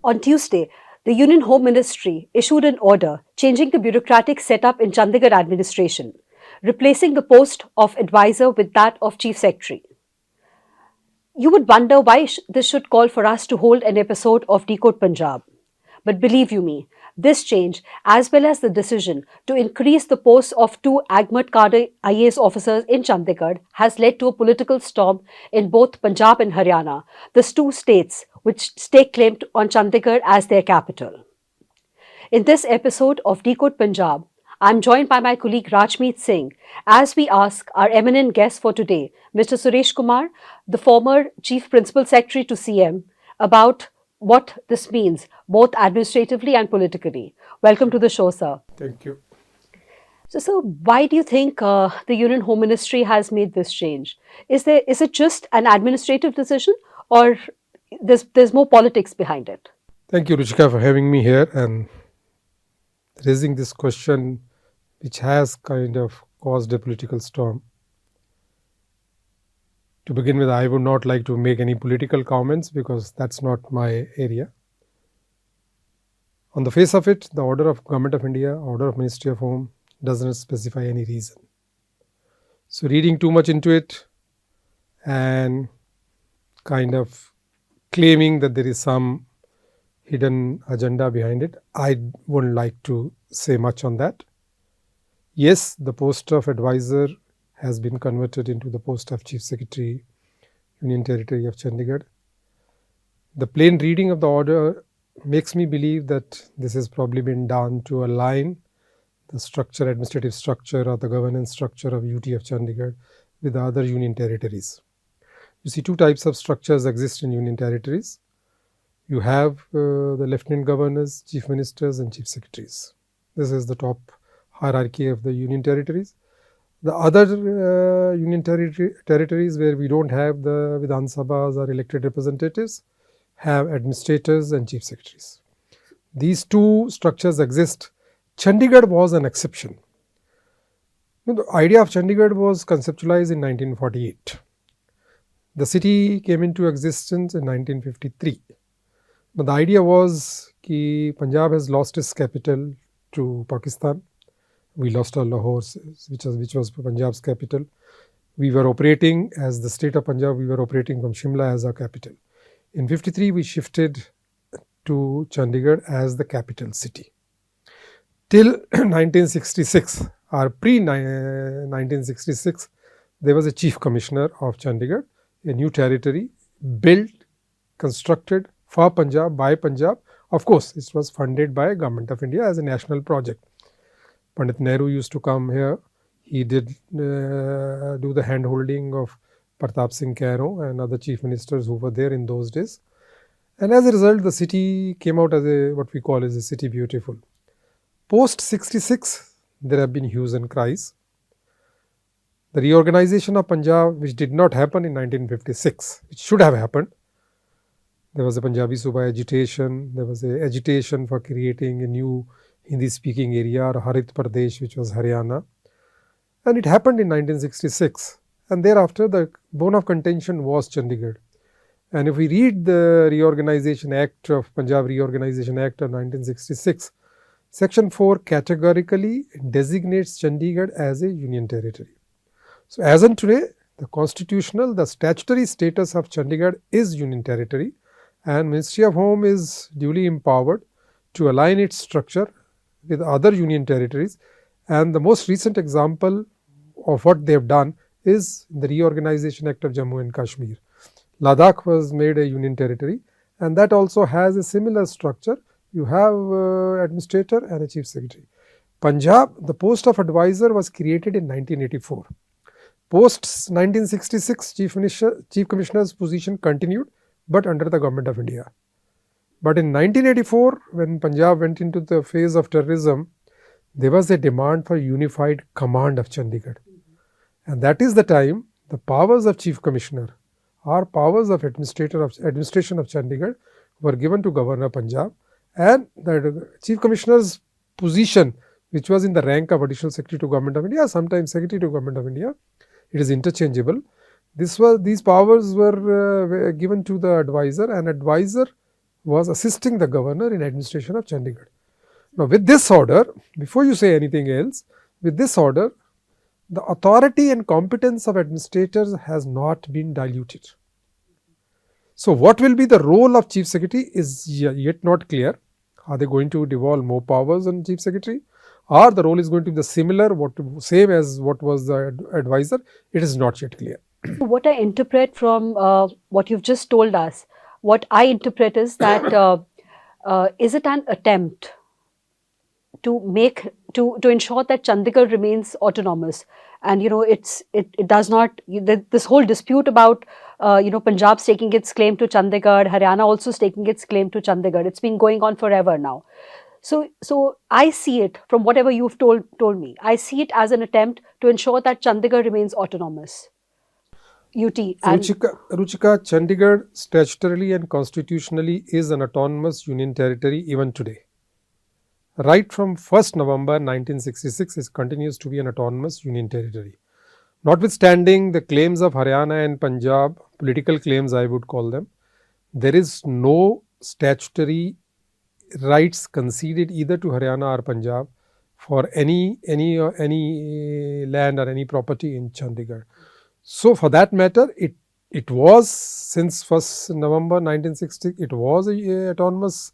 On Tuesday, the Union Home Ministry issued an order changing the bureaucratic setup in Chandigarh administration, replacing the post of advisor with that of chief secretary. You would wonder why this should call for us to hold an episode of Decode Punjab. But believe you me, this change, as well as the decision to increase the posts of two Agmat Cadre IAS officers in Chandigarh, has led to a political storm in both Punjab and Haryana, the two states which stake claim on Chandigarh as their capital. In this episode of Decode Punjab, I'm joined by my colleague Rajmeet Singh as we ask our eminent guest for today, Mr. Suresh Kumar, the former Chief Principal Secretary to CM, about what this means, both administratively and politically. Welcome to the show, sir. Thank you. So, why do you think the Union Home Ministry has made this change? Is it just an administrative decision, or there's more politics behind it? Thank you, Ruchika, for having me here and raising this question, which has kind of caused a political storm. To begin with, I would not like to make any political comments because that's not my area. On the face of it, the order of Government of India, order of Ministry of Home does not specify any reason. So reading too much into it and kind of claiming that there is some hidden agenda behind it, I wouldn't like to say much on that. Yes, the post of advisor has been converted into the post of Chief Secretary, Union Territory of Chandigarh. The plain reading of the order makes me believe that this has probably been done to align the structure, administrative structure or the governance structure of UT of Chandigarh with the other union territories. You see, two types of structures exist in union territories. You have the lieutenant governors, chief ministers and chief secretaries. This is the top hierarchy of the union territories. The other union territories where we don't have the Vidhan Sabhas or elected representatives have administrators and chief secretaries. These two structures exist. Chandigarh was an exception. The idea of Chandigarh was conceptualized in 1948. The city came into existence in 1953. But the idea was that Punjab has lost its capital to Pakistan. We lost our Lahore, which was Punjab's capital. We were operating as the state of Punjab, we were operating from Shimla as our capital. In 53, we shifted to Chandigarh as the capital city. Till 1966 or pre-1966, there was a chief commissioner of Chandigarh, a new territory built, constructed for Punjab, by Punjab. Of course, it was funded by Government of India as a national project. Pandit Nehru used to come here. He did do the hand-holding of Pratap Singh Kairo and other chief ministers who were there in those days. And as a result, the city came out as what we call as a city beautiful. Post 66, there have been hues and cries. The reorganization of Punjab, which did not happen in 1956, which should have happened. There was a Punjabi Suba agitation. There was an agitation for creating a new Hindi-speaking area, or Harit Pradesh, which was Haryana. And it happened in 1966. And thereafter, the bone of contention was Chandigarh. And if we read the Reorganization Act of Punjab Reorganization Act of 1966, Section 4 categorically designates Chandigarh as a union territory. So, as on today, the statutory status of Chandigarh is union territory, and Ministry of Home is duly empowered to align its structure with other union territories. And the most recent example of what they have done is the Reorganization Act of Jammu and Kashmir. Ladakh was made a union territory, and that also has a similar structure. You have administrator and a chief secretary. Punjab, the post of advisor was created in 1984. Post 1966, chief commissioner's position continued, but under the Government of India. But in 1984, when Punjab went into the phase of terrorism, there was a demand for unified command of Chandigarh. And that is the time the powers of chief commissioner or powers of administration of Chandigarh were given to Governor Punjab, and the chief commissioner's position, which was in the rank of additional secretary to Government of India, sometimes secretary to Government of India, it is interchangeable. These powers were given to the advisor, and advisor was assisting the governor in administration of Chandigarh. Now, with this order, before you say anything else, with this order, the authority and competence of administrators has not been diluted. So, what will be the role of Chief Secretary is yet not clear. Are they going to devolve more powers on Chief Secretary, or the role is going to be the similar, same as what was the advisor? It is not yet clear. What I interpret from what you've just told us, what I interpret is that is it an attempt to make to ensure that Chandigarh remains autonomous, and it does not, this whole dispute about Punjab taking its claim to Chandigarh, Haryana also taking its claim to Chandigarh, it's been going on forever now. So I see it, from whatever you've told me, I see it as an attempt to ensure that Chandigarh remains autonomous. UT and Ruchika, Chandigarh statutorily and constitutionally is an autonomous union territory even today. Right from 1st November 1966, it continues to be an autonomous union territory. Notwithstanding the claims of Haryana and Punjab, political claims I would call them, there is no statutory rights conceded either to Haryana or Punjab for any land or any property in Chandigarh. So, for that matter, it was, since 1st November 1960, it was a autonomous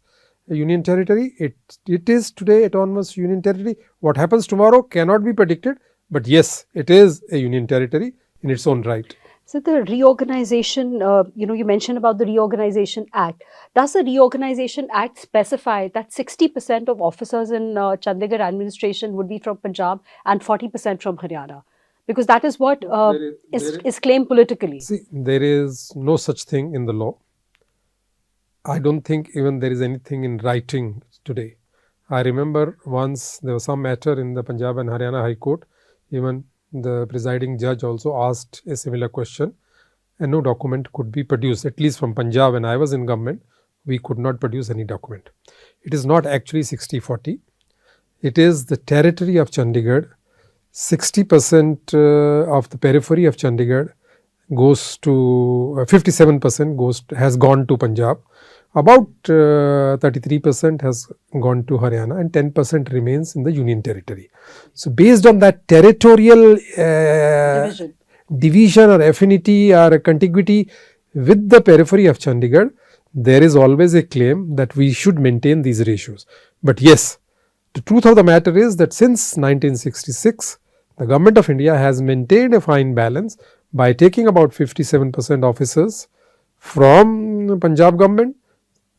union territory. It is today autonomous union territory. What happens tomorrow cannot be predicted, but yes, it is a union territory in its own right. So the reorganization, you mentioned about the Reorganization Act. Does the Reorganization Act specify that 60% of officers in Chandigarh administration would be from Punjab and 40% from Haryana? Because that is what is claimed politically. See, there is no such thing in the law. I don't think even there is anything in writing today. I remember once there was some matter in the Punjab and Haryana High Court. Even the presiding judge also asked a similar question, and no document could be produced. At least from Punjab, when I was in government, we could not produce any document. It is not actually 60-40. It is the territory of Chandigarh. 60% of the periphery of Chandigarh goes to 57% has gone to Punjab. About 33% has gone to Haryana, and 10% remains in the Union Territory. So, based on that territorial division or affinity or contiguity with the periphery of Chandigarh, there is always a claim that we should maintain these ratios. But yes, the truth of the matter is that since 1966, the Government of India has maintained a fine balance by taking about 57% officers from Punjab government,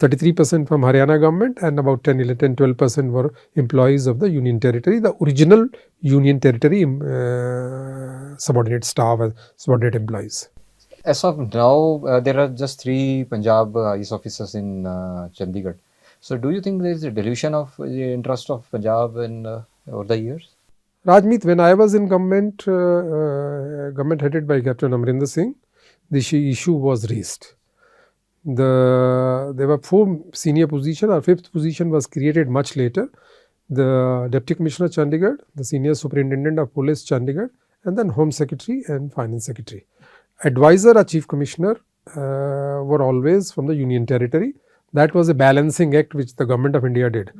33% from Haryana government, and about 10-12% were employees of the Union Territory, the original Union Territory subordinate staff and subordinate employees. As of now, there are just 3 Punjab IS officers in Chandigarh. So, do you think there is a dilution of the interest of Punjab in over the years? Rajmeet, when I was in government, government headed by Captain Amrinder Singh, this issue was raised. There were 4 senior positions. Our 5th position was created much later. The Deputy Commissioner Chandigarh, the Senior Superintendent of Police Chandigarh, and then Home Secretary and Finance Secretary. Advisor or Chief Commissioner were always from the Union Territory. That was a balancing act which the Government of India did.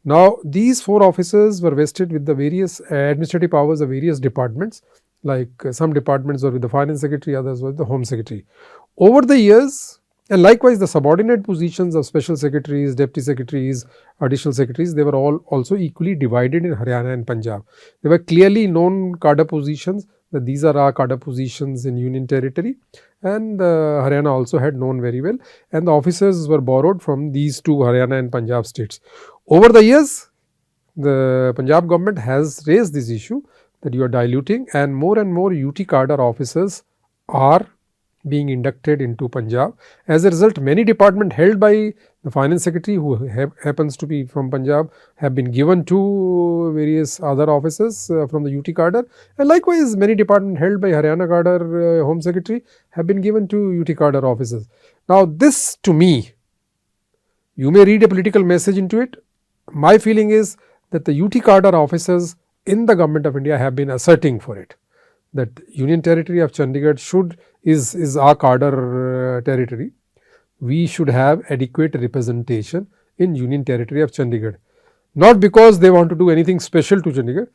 Now, these 4 officers were vested with the various administrative powers of various departments, like some departments were with the Finance Secretary, others were with the Home Secretary. Over the years, and likewise the subordinate positions of Special Secretaries, Deputy Secretaries, Additional Secretaries, they were all also equally divided in Haryana and Punjab. They were clearly known cadre positions, that these are our cadre positions in Union Territory, and Haryana also had known very well, and the officers were borrowed from these 2 Haryana and Punjab states. Over the years, the Punjab government has raised this issue that you are diluting, and more UT cadre officers are being inducted into Punjab. As a result, many departments held by the Finance Secretary, who happens to be from Punjab, have been given to various other officers from the UT cadre, and likewise many departments held by Haryana cadre Home Secretary have been given to UT cadre officers. Now, this to me, you may read a political message into it. My feeling is that the UT cadre officers in the Government of India have been asserting for it, that Union Territory of Chandigarh is our cadre territory. we should have adequate representation in Union Territory of Chandigarh. Not because they want to do anything special to Chandigarh,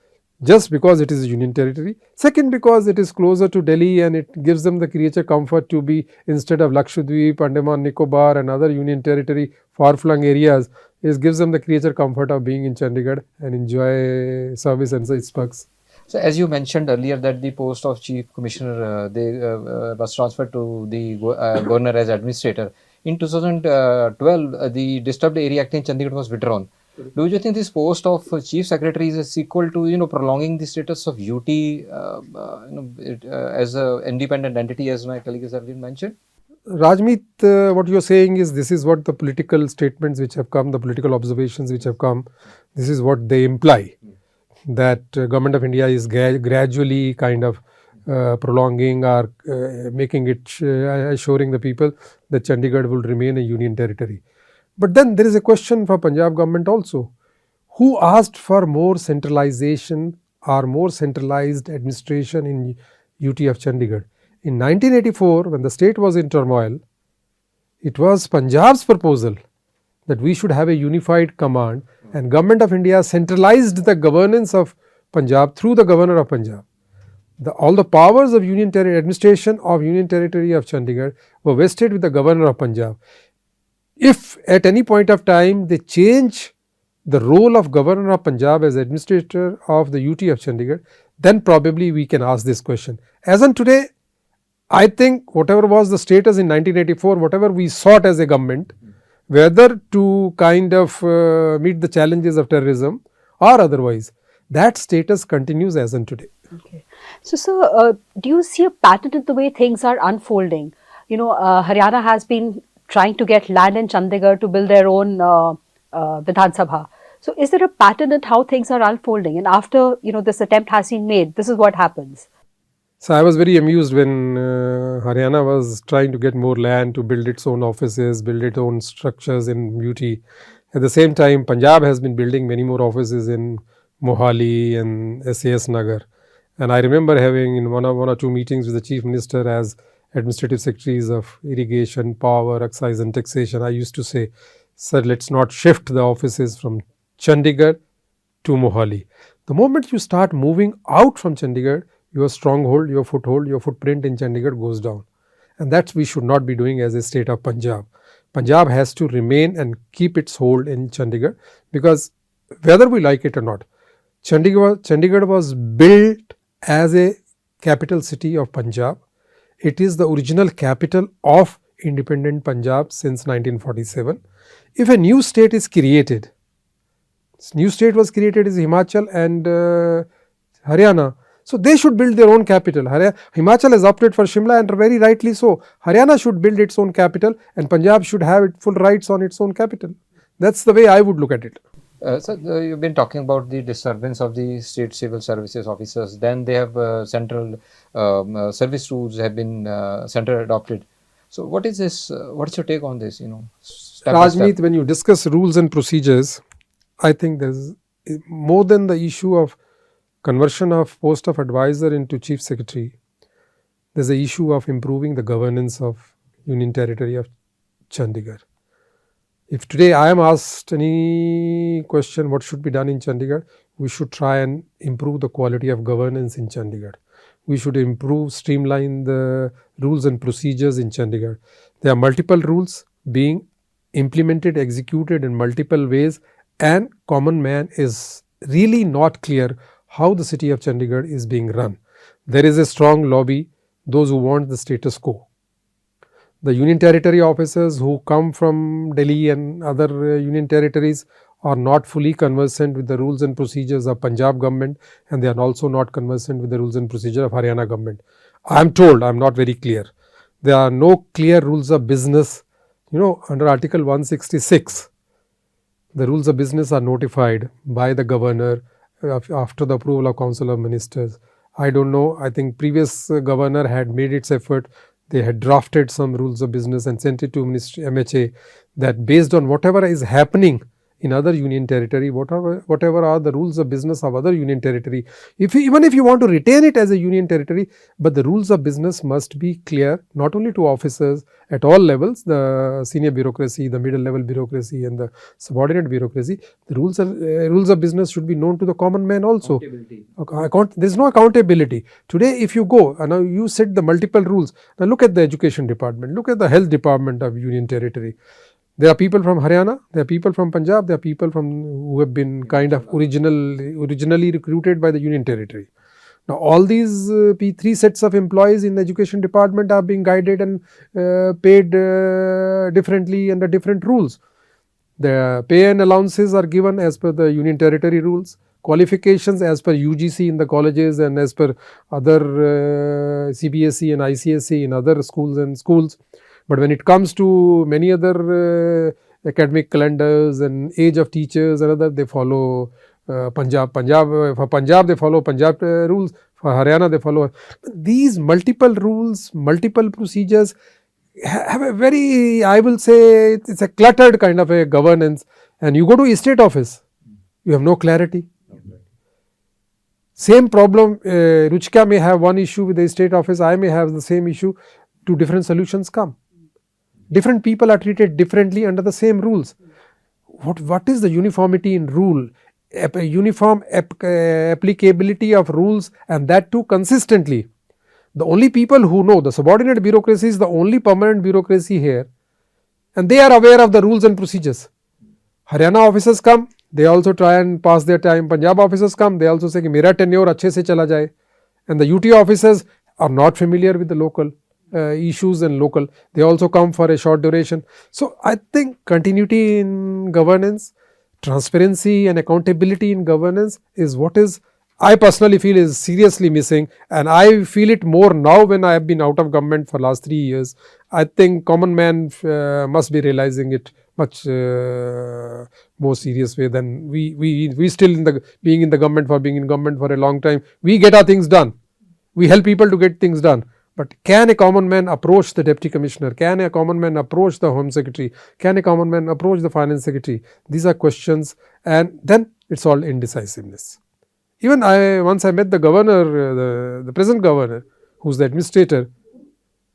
just because it is a Union Territory. Second, because it is closer to Delhi and it gives them the creature comfort to be, instead of Lakshadweep, Andaman, Nicobar and other Union Territory far-flung areas, it gives them the creature comfort of being in Chandigarh and enjoy service and its perks. So, as you mentioned earlier, that the post of Chief Commissioner was transferred to the Governor as administrator. In 2012, the Disturbed Area Act in Chandigarh was withdrawn. Do you think this post of Chief Secretary is equal to prolonging the status of UT as an independent entity, as my colleague has already mentioned? Rajmeet, what you are saying is, this is what the political statements which have come, the political observations which have come, this is what they imply, that Government of India is gradually kind of prolonging or making it, assuring the people that Chandigarh will remain a Union Territory. But then there is a question for Punjab government also. Who asked for more centralization or more centralized administration in UT of Chandigarh? In 1984, when the state was in turmoil, it was Punjab's proposal that we should have a unified command, and Government of India centralized the governance of Punjab through the Governor of Punjab. All the powers of Union Territory, administration of Union Territory of Chandigarh were vested with the Governor of Punjab. If at any point of time they change the role of Governor of Punjab as administrator of the UT of Chandigarh, then probably we can ask this question. As on today, I think whatever was the status in 1984, whatever we sought as a government, whether to kind of meet the challenges of terrorism or otherwise, that status continues as on today. Okay. So, sir, do you see a pattern in the way things are unfolding? Haryana has been trying to get land in Chandigarh to build their own Vidhan Sabha. So, is there a pattern in how things are unfolding? And after, this attempt has been made, this is what happens. So, I was very amused when Haryana was trying to get more land to build its own offices, build its own structures in UT. At the same time, Punjab has been building many more offices in Mohali and SAS Nagar. And I remember having in one or two meetings with the Chief Minister as Administrative Secretaries of Irrigation, Power, Excise and Taxation, I used to say, sir, let's not shift the offices from Chandigarh to Mohali. The moment you start moving out from Chandigarh, your stronghold, your foothold, your footprint in Chandigarh goes down. And that we should not be doing as a state of Punjab. Punjab has to remain and keep its hold in Chandigarh, because whether we like it or not, Chandigarh was built as a capital city of Punjab. It is the original capital of independent Punjab since 1947. If a new state is created, this new state was created is Himachal and Haryana. So, they should build their own capital. Himachal has opted for Shimla, and very rightly so. Haryana should build its own capital and Punjab should have full rights on its own capital. That's the way I would look at it. So, you've been talking about the disturbance of the state civil services officers. Then they have central service rules have been central adopted. So, what is this? What's your take on this? Rajmeet, when you discuss rules and procedures, I think there's more than the issue of conversion of post of advisor into chief secretary. There's the issue of improving the governance of Union Territory of Chandigarh. If today I am asked any question what should be done in Chandigarh, we should try and improve the quality of governance in Chandigarh. We should streamline the rules and procedures in Chandigarh. There are multiple rules being implemented, executed in multiple ways, and common man is really not clear how the city of Chandigarh is being run. There is a strong lobby, those who want the status quo. The Union Territory officers who come from Delhi and other Union Territories are not fully conversant with the rules and procedures of Punjab government, and they are also not conversant with the rules and procedure of Haryana government. I am told, I am not very clear. There are no clear rules of business. Under Article 166, the rules of business are notified by the governor after the approval of Council of Ministers. I don't know, I think previous governor had made its effort. They had drafted some rules of business and sent it to MHA, that based on whatever is happening in other union territory, whatever are the rules of business of other union territory. Even if you want to retain it as a union territory, but the rules of business must be clear, not only to officers at all levels, the senior bureaucracy, the middle level bureaucracy and the subordinate bureaucracy. The rules of business should be known to the common man also. There is no accountability. Today if you go, now you set the multiple rules. Now look at the education department, look at the health department of union territory. There are people from Haryana, there are people from Punjab, there are people who have been kind of originally recruited by the union territory. Now all these three sets of employees in the education department are being guided and paid differently under different rules. The pay and allowances are given as per the union territory rules, qualifications as per UGC in the colleges and as per other CBSE and ICSE in other schools. But when it comes to many other academic calendars and age of teachers and other, they follow Punjab. For Punjab, they follow Punjab rules. For Haryana, they follow. These multiple rules, multiple procedures have a very, I will say, it's a cluttered kind of a governance. And you go to estate office, you have no clarity. Same problem, Ruchika may have one issue with the estate office, I may have the same issue. Two different solutions come. Different people are treated differently under the same rules. What is the uniformity in rule? Uniform applicability of rules, and that too consistently. The only people who know, the subordinate bureaucracy is the only permanent bureaucracy here, and they are aware of the rules and procedures. Haryana officers come, they also try and pass their time. Punjab officers come, they also say ki mera tenure achhe se chala jaye. And the UT officers are not familiar with the local issues and local. They also come for a short duration. So I think continuity in governance, transparency and accountability in governance is what is, I personally feel, is seriously missing, and I feel it more now when I have been out of government for last 3 years. I think common man must be realizing it much more serious way than we still being in government for a long time. We get our things done. We help people to get things done. But can a common man approach the deputy commissioner? Can a common man approach the home secretary? Can a common man approach the finance secretary? These are questions, and then it's all indecisiveness. Even once I met the governor, the present governor, who's the administrator,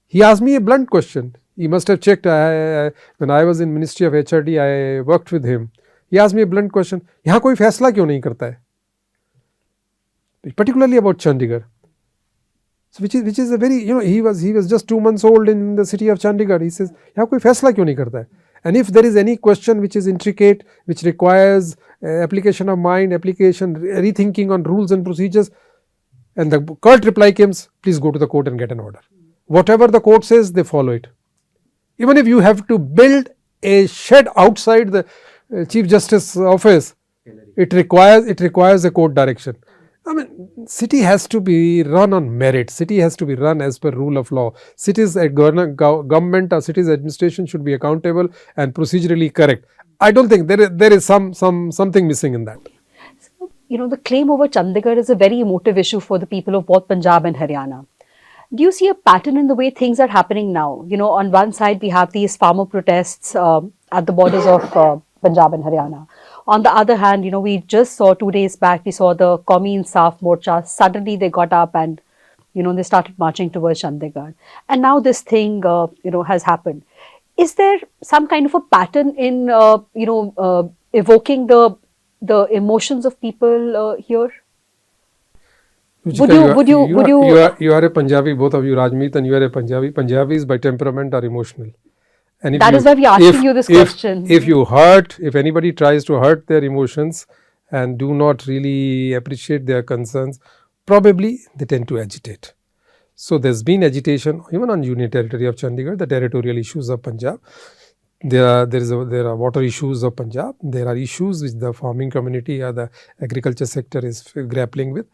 he asked me a blunt question. He must have checked. When I was in Ministry of HRD, I worked with him. He asked me a blunt question. यहाँ कोई फैसला क्यों नहीं करता है? Particularly about Chandigarh. So which is a very, he was just 2 months old in the city of Chandigarh. He says, यहाँ कोई फैसला क्यों नहीं करता है? And if there is any question which is intricate, which requires application of mind, rethinking on rules and procedures, and the curt reply comes, please go to the court and get an order. Whatever the court says, they follow it. Even if you have to build a shed outside the Chief Justice office, it requires a court direction. I mean, city has to be run on merit. City has to be run as per rule of law. Cities, government or cities administration should be accountable and procedurally correct. I don't think there is something missing in that. So, the claim over Chandigarh is a very emotive issue for the people of both Punjab and Haryana. Do you see a pattern in the way things are happening now? On one side we have these farmer protests at the borders of Punjab and Haryana. On the other hand, we just saw 2 days back, we saw the Qaumi Insaf Morcha. Suddenly they got up and, they started marching towards Chandigarh. And now this thing, has happened. Is there some kind of a pattern in, evoking the emotions of people here? Ruchika, you are a Punjabi, both of you, Rajmeet, and you are a Punjabi. Punjabis by temperament are emotional. And that is why we are asking you this question. If anybody tries to hurt their emotions and do not really appreciate their concerns, probably they tend to agitate. So there's been agitation even on Union Territory of Chandigarh, the territorial issues of Punjab. There are water issues of Punjab. There are issues which the farming community or the agriculture sector is grappling with.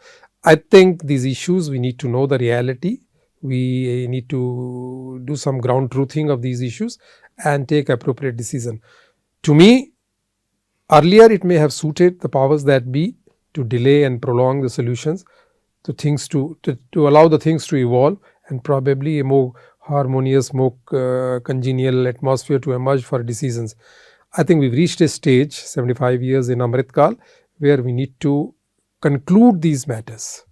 I think these issues, we need to know the reality. We need to do some ground truthing of these issues and take appropriate decision. To me, earlier it may have suited the powers that be to delay and prolong the solutions, to allow the things to evolve and probably a more harmonious, more congenial atmosphere to emerge for decisions. I think we've reached a stage, 75 years in Amrit Kal, where we need to conclude these matters.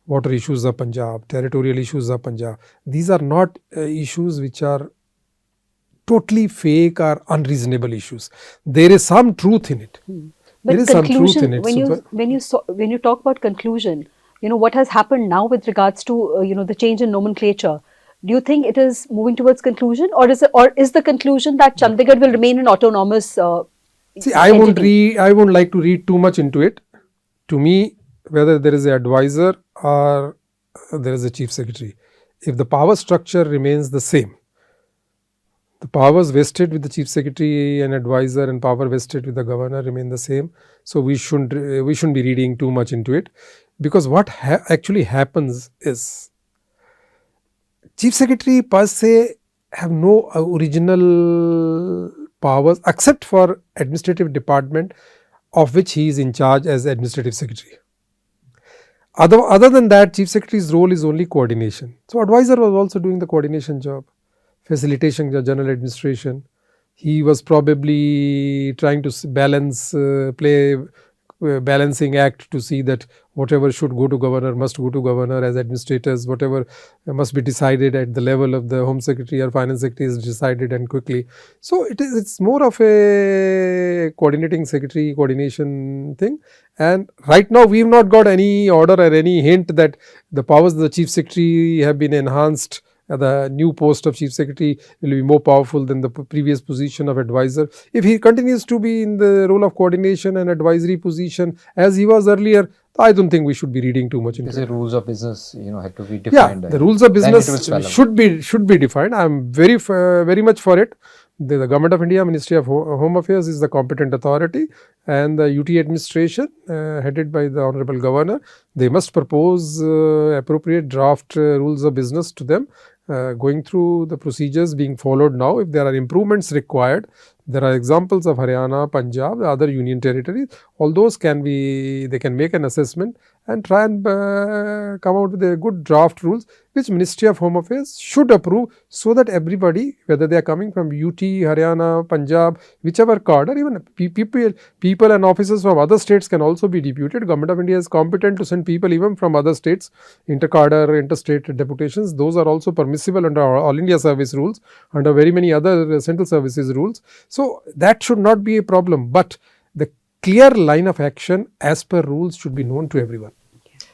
Water issues of Punjab, territorial issues of Punjab. These are not issues which are totally fake or unreasonable issues. There is some truth in it. But There is some truth conclusion, in it. when you talk about conclusion, what has happened now with regards to the change in nomenclature, do you think it is moving towards conclusion, or is the conclusion that Chandigarh will remain an autonomous See, I won't like to read too much into it. To me, whether there is an advisor or there is a chief secretary, if the power structure remains the same, the powers vested with the chief secretary and advisor and power vested with the governor remain the same. So we shouldn't be reading too much into it, because what actually happens is chief secretary per se have no original powers except for administrative department, of which he is in charge as administrative secretary. Other than that, chief secretary's role is only coordination. So advisor was also doing the coordination job, facilitation, general administration. He was probably trying to balance, play balancing act to see that whatever should go to governor must go to governor as administrators, whatever must be decided at the level of the home secretary or finance secretary is decided and quickly. So it's more of a coordinating secretary coordination thing. And right now we have not got any order or any hint that the powers of the chief secretary have been enhanced. The new post of chief secretary will be more powerful than the previous position of advisor. If he continues to be in the role of coordination and advisory position as he was earlier, I don't think we should be reading too much into it. The rules of business, have to be defined. Yeah, the rules of business should be defined. I am very much for it. The Government of India, Ministry of Home Affairs is the competent authority, and the UT administration headed by the Honorable Governor, they must propose appropriate draft rules of business to them, going through the procedures being followed now. If there are improvements required, there are examples of Haryana, Punjab, the other union territories. All those they can make an assessment and try and come out with a good draft rules, which Ministry of Home Affairs should approve, so that everybody, whether they are coming from UT, Haryana, Punjab, whichever cadre, even people and officers from other states can also be deputed. Government of India is competent to send people even from other states, inter-cadre, interstate deputations. Those are also permissible under All India Service rules, under very many other central services rules. So that should not be a problem, but the clear line of action as per rules should be known to everyone.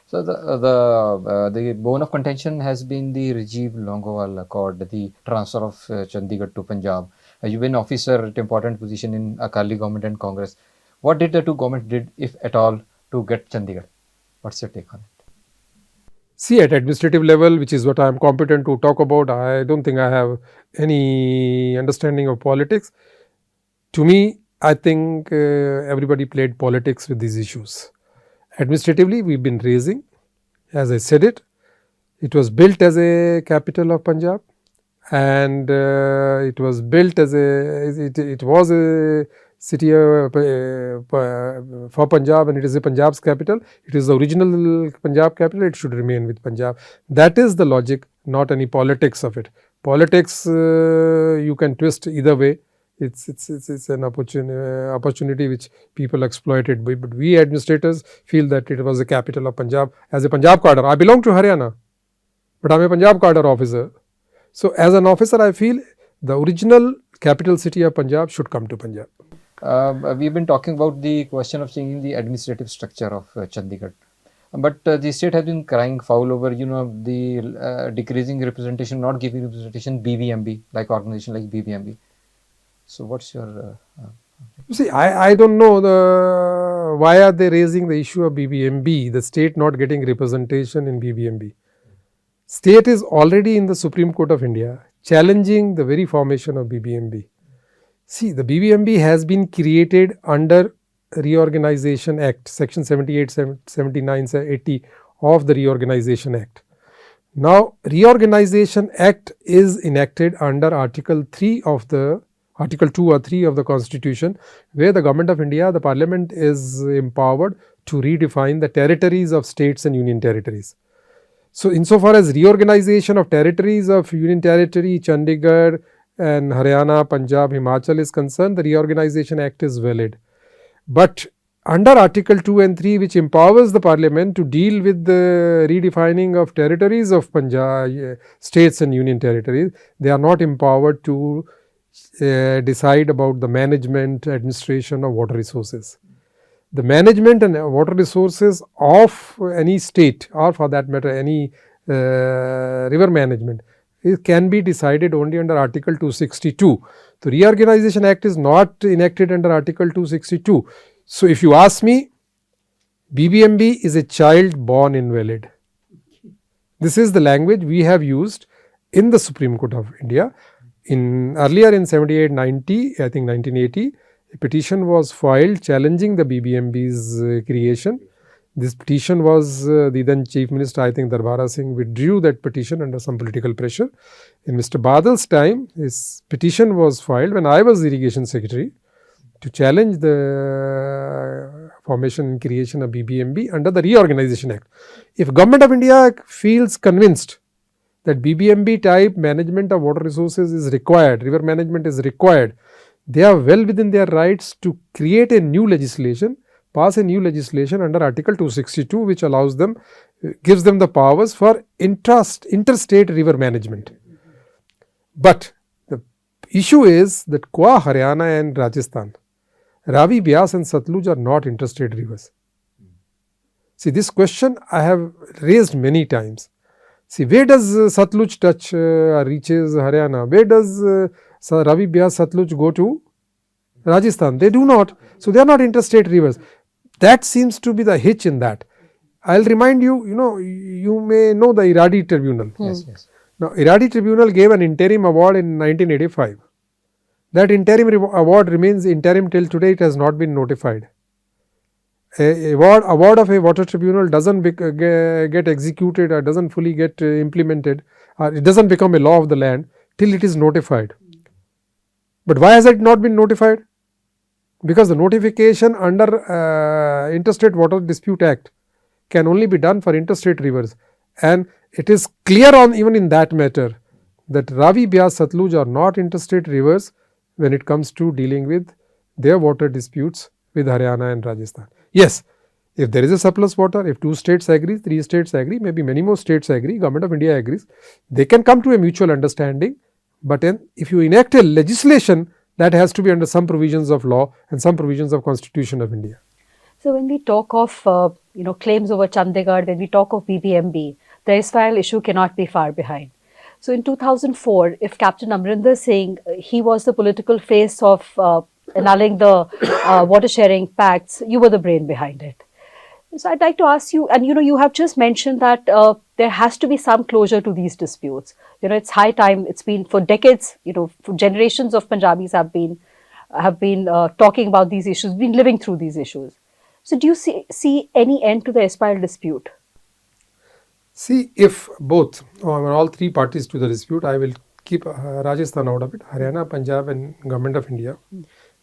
So the bone of contention has been the Rajiv Longowal Accord, the transfer of Chandigarh to Punjab. You've been officer at important position in Akali government and Congress. What did the two governments did, if at all, to get Chandigarh? What's your take on it? See, at administrative level, which is what I am competent to talk about, I don't think I have any understanding of politics. To me, I think everybody played politics with these issues. Administratively, we've been raising, as I said it was built as a capital of Punjab, and it was built as it was a city for Punjab, and it is a Punjab's capital. It is the original Punjab capital. It should remain with Punjab. That is the logic, not any politics of it. Politics you can twist either way. It's an opportunity which people exploited, but we administrators feel that it was the capital of Punjab. As a Punjab cadre, I belong to Haryana, but I am a Punjab cadre officer. So as an officer, I feel the original capital city of Punjab should come to Punjab. We've been talking about the question of changing the administrative structure of Chandigarh, but the state has been crying foul over the decreasing representation, not giving representation, BBMB, like organization like BBMB. So what's your see, I don't know why are they raising the issue of BBMB, the state not getting representation in BBMB. State is already in the Supreme Court of India challenging the very formation of BBMB. See, the BBMB has been created under Reorganization Act, Section 78, 79, 80 of the Reorganization Act. Now, Reorganization Act is enacted under Article 2 or 3 of the Constitution, where the Government of India, the Parliament is empowered to redefine the territories of states and union territories. So, insofar as reorganization of territories of Union Territory, Chandigarh and Haryana, Punjab, Himachal is concerned, the Reorganization Act is valid. But under Article 2 and 3, which empowers the Parliament to deal with the redefining of territories of Punjab, states and union territories, they are not empowered to decide about the management, administration of water resources. The management and water resources of any state, or for that matter any river management, it can be decided only under Article 262. The Reorganization Act is not enacted under Article 262. So, if you ask me, BBMB is a child born invalid. This is the language we have used in the Supreme Court of India. Earlier in 78-90, I think 1980, a petition was filed challenging the BBMB's creation. This petition was the then Chief Minister, I think Darbhara Singh, withdrew that petition under some political pressure. In Mr. Badal's time, his petition was filed when I was Irrigation Secretary to challenge the formation and creation of BBMB under the Reorganization Act. If Government of India feels convinced that BBMB type management of water resources is required, river management is required, they are well within their rights to create a new legislation, pass a new legislation under Article 262, which allows them, gives them the powers for interstate river management. But the issue is that Kwa, Haryana and Rajasthan, Ravi, Byas and Satluj are not interstate rivers. See, this question I have raised many times. See, where does Satluj touch reaches Haryana? Where does Ravi, Byas, Satluj go to Rajasthan? They do not. So, they are not interstate rivers. That seems to be the hitch in that. I will remind you, you may know the Iradi Tribunal. Yes, yes. Now, Iradi Tribunal gave an interim award in 1985. That interim award remains interim till today, it has not been notified. Award of a water tribunal doesn't get executed or doesn't fully get implemented, or it doesn't become a law of the land till it is notified. But why has it not been notified? Because the notification under Interstate Water Dispute Act can only be done for interstate rivers, and it is clear on even in that matter that Ravi, Byas, Satluj are not interstate rivers when it comes to dealing with their water disputes with Haryana and Rajasthan. Yes, if there is a surplus water, if 2 states agree, 3 states agree, maybe many more states agree, Government of India agrees, they can come to a mutual understanding. But then if you enact a legislation, that has to be under some provisions of law and some provisions of Constitution of India. So, when we talk of claims over Chandigarh, when we talk of BBMB, the erstwhile issue cannot be far behind. So, in 2004, if Captain Amrinder Singh, he was the political face of annulling the water sharing pacts, you were the brain behind it. So, I'd like to ask you, and you have just mentioned that there has to be some closure to these disputes. It's high time. It's been for decades. For generations of Punjabis have been talking about these issues, been living through these issues. So, do you see any end to the erstwhile dispute? See, if both or all 3 parties to the dispute, I will keep Rajasthan out of it, Haryana, Punjab and Government of India.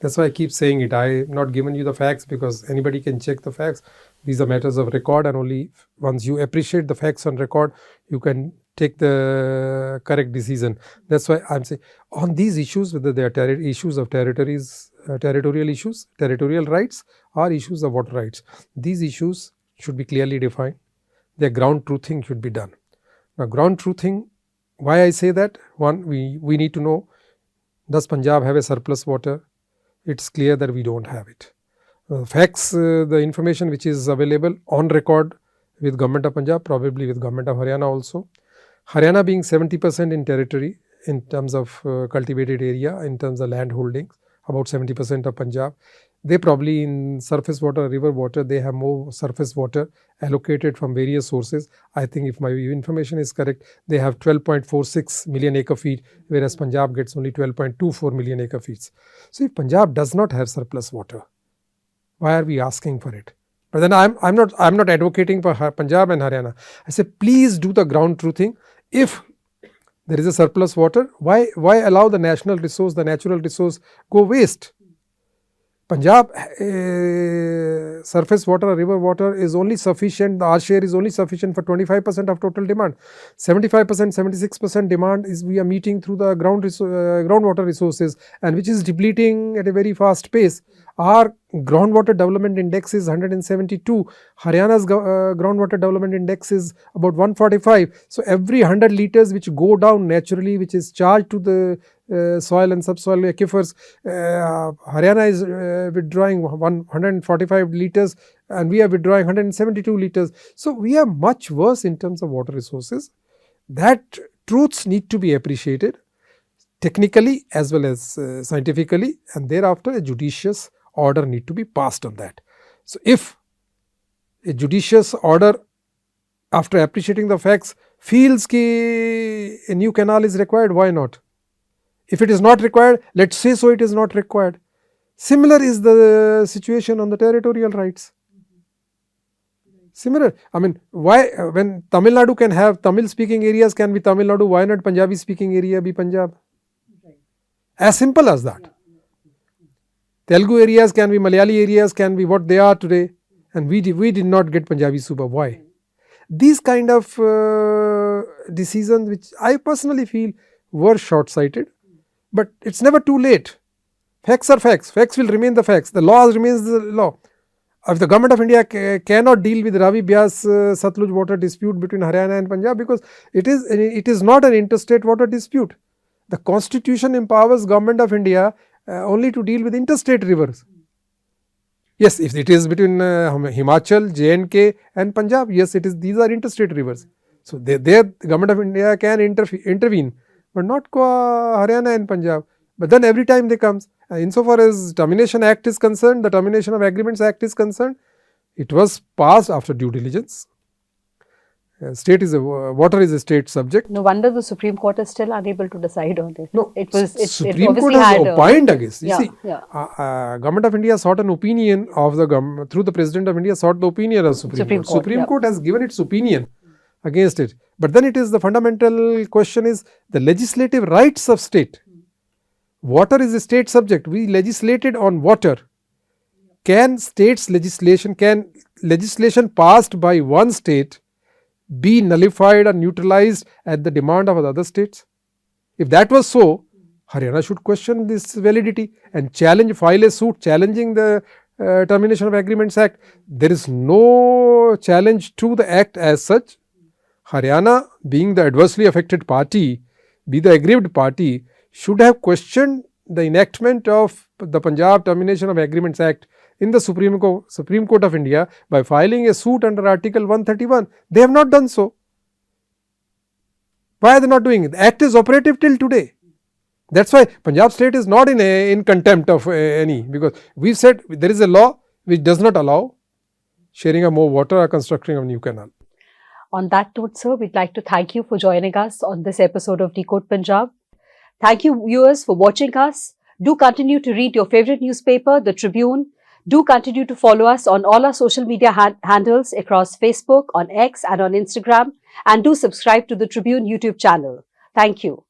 That's why I keep saying it. I have not given you the facts because anybody can check the facts. These are matters of record, and only once you appreciate the facts on record, you can take the correct decision. That's why I'm saying on these issues, whether they are issues of territories, territorial issues, territorial rights or issues of water rights, these issues should be clearly defined. Their ground truthing should be done. Now, ground truthing, why I say that? One, we need to know, does Punjab have a surplus water? It's clear that we don't have it. Facts, the information which is available on record with Government of Punjab, probably with Government of Haryana also. Haryana being 70% in territory in terms of cultivated area, in terms of land holdings, about 70% of Punjab. They probably in surface water, river water, they have more surface water allocated from various sources. I think if my information is correct, they have 12.46 million acre feet, whereas Punjab gets only 12.24 million acre feet. So, if Punjab does not have surplus water, why are we asking for it? But then I'm not advocating for Punjab and Haryana. I say please do the ground truthing. If there is a surplus water, why allow the national resource, the natural resource go waste? Punjab surface water or river water is only sufficient, our share is only sufficient for 25% of total demand. 75%, 76% demand is we are meeting through the groundwater resources, and which is depleting at a very fast pace. Our groundwater development index is 172. Haryana's groundwater development index is about 145. So every 100 liters which go down naturally, which is charged to the soil and subsoil aquifers, Haryana is withdrawing 145 liters and we are withdrawing 172 liters. So we are much worse in terms of water resources. That truths need to be appreciated technically as well as scientifically, and thereafter a judicious order need to be passed on that. So if a judicious order, after appreciating the facts, feels that a new canal is required, why not? If it is not required, let us say so it is not required. Similar is the situation on the territorial rights. Similar, I mean, why when Tamil Nadu can have Tamil speaking areas can be Tamil Nadu, why not Punjabi speaking area be Punjab? As simple as that. Telugu areas can be Malayali areas, can be what they are today, and we did not get Punjabi Suba. Why? These kind of decisions, which I personally feel were short-sighted, but it's never too late. Facts are facts. Facts will remain the facts. The law remains the law. If the government of India cannot deal with Ravi Byas Satluj water dispute between Haryana and Punjab, because it is not an interstate water dispute. The constitution empowers government of India only to deal with interstate rivers. Yes, if it is between Himachal, J&K and Punjab, yes, it is. These are interstate rivers. So there the government of India can intervene, but not Haryana and Punjab. But then every time they comes, insofar as Termination Act is concerned, the Termination of Agreements Act is concerned, it was passed after due diligence. Water is a state subject. No wonder the Supreme Court is still unable to decide on it. No, Supreme it Court has opined against. Yeah, Government of India sought an opinion of the government, through the President of India sought the opinion of Supreme Court. Supreme Court has given its opinion against it. But then it is the fundamental question is the legislative rights of state. Water is a state subject. We legislated on water. Can legislation passed by one state be nullified or neutralized at the demand of other states? If that was so, Haryana should question this validity and file a suit challenging the Termination of Agreements Act. There is no challenge to the act as such. Haryana, being the adversely affected party, be the aggrieved party, should have questioned the enactment of the Punjab Termination of Agreements Act in the Supreme Court of India by filing a suit under Article 131. They have not done so. Why are they not doing it? The act is operative till today. That's why Punjab state is not in contempt of any, because we said there is a law which does not allow sharing of more water or constructing of new canal. On that note, sir, we'd like to thank you for joining us on this episode of Decode Punjab. Thank you, viewers, for watching us. Do continue to read your favorite newspaper, the Tribune. Do continue to follow us on all our social media handles across Facebook, on X and on Instagram. And do subscribe to the Tribune YouTube channel. Thank you.